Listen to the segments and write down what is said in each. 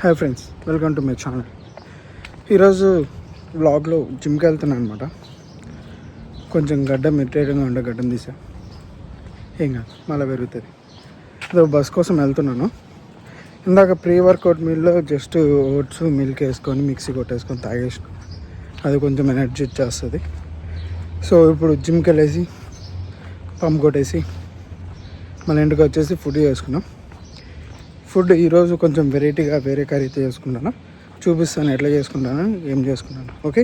Hi friends, welcome to my channel. ఈరోజు వ్లాగ్లో జిమ్కి వెళ్తున్నాను అనమాట. కొంచెం గడ్డం ఇరిటేటింగ్గా ఉండే గడ్డం తీసా, ఏం కాదు మళ్ళీ పెరుగుతుంది. ఏదో బస్ కోసం వెళ్తున్నాను. ఇందాక ప్రీ వర్కౌట్ మీల్లో జస్ట్ ఓట్స్ మిల్క్ వేసుకొని మిక్సీ కొట్టేసుకొని తాగేసిన, అది కొంచెం ఎనర్జీ ఇచ్చేస్తుంది. సో ఇప్పుడు జిమ్కి వెళ్ళేసి పంప్ కొట్టేసి మన ఇంటికి వచ్చేసి ఫుడ్ చేసుకున్నాం. ఫుడ్ ఈరోజు కొంచెం వెరైటీగా వేరే కర్రీతో చేసుకుంటాను, చూపిస్తాను ఎట్లా చేసుకుంటాను, ఏం చేసుకున్నాను. ఓకే,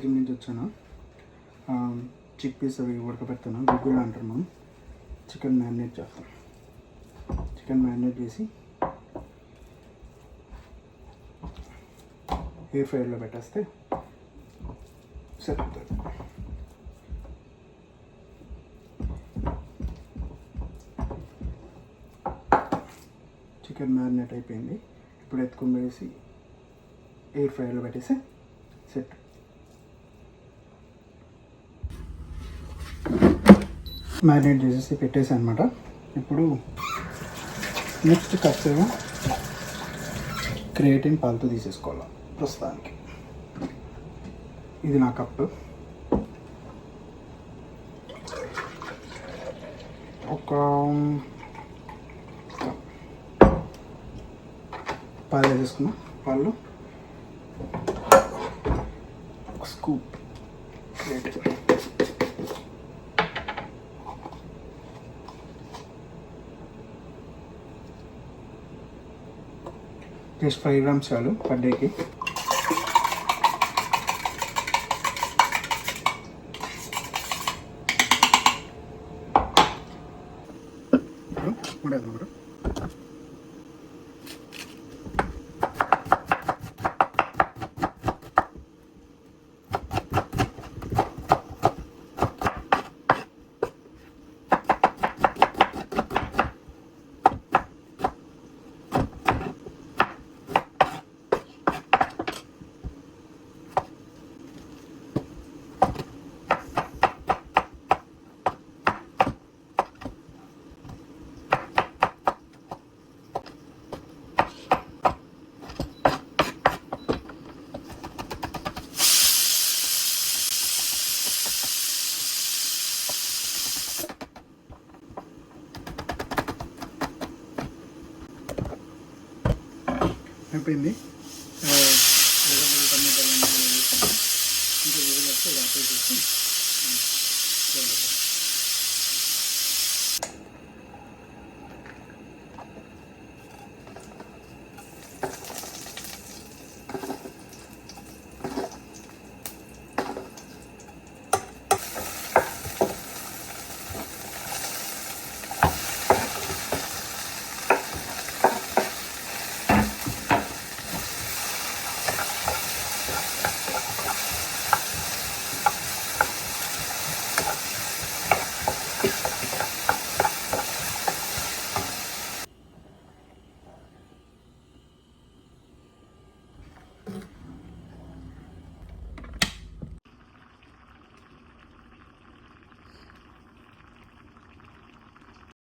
జిమ్ నుంచి వచ్చాను. చిక్ పీస్ అవి ఉడకబెడతాను, గుగ్గులు అంటారు మనం. చికెన్ మ్యారినేట్ చేస్తాం. చికెన్ మ్యారినేట్ చేసి ఎయిర్ ఫ్రైయర్లో పెట్టేస్తే సరిపోతుంది. చికెన్ మ్యారినేట్ అయిపోయింది. ఇప్పుడు ఎత్తుకొని వేసి ఎయిర్ ఫ్రైయర్లో పెట్టేసి సెట్. మ్యారినేట్ చేసేసి పెట్టేసి అనమాట. ఇప్పుడు నెక్స్ట్ కప్స్ ఏమో క్రియేటిన్ పాలతో తీసేసుకోవాలి. ప్రస్తుతానికి ఇది నా కప్పు. ఒక పాలు వేసేసుకున్నా. పాలు ఒక స్కూప్ క్రియేటిన్. జస్ట్ 5 grams చాలు పర్ డేకి. అయిపోయింది.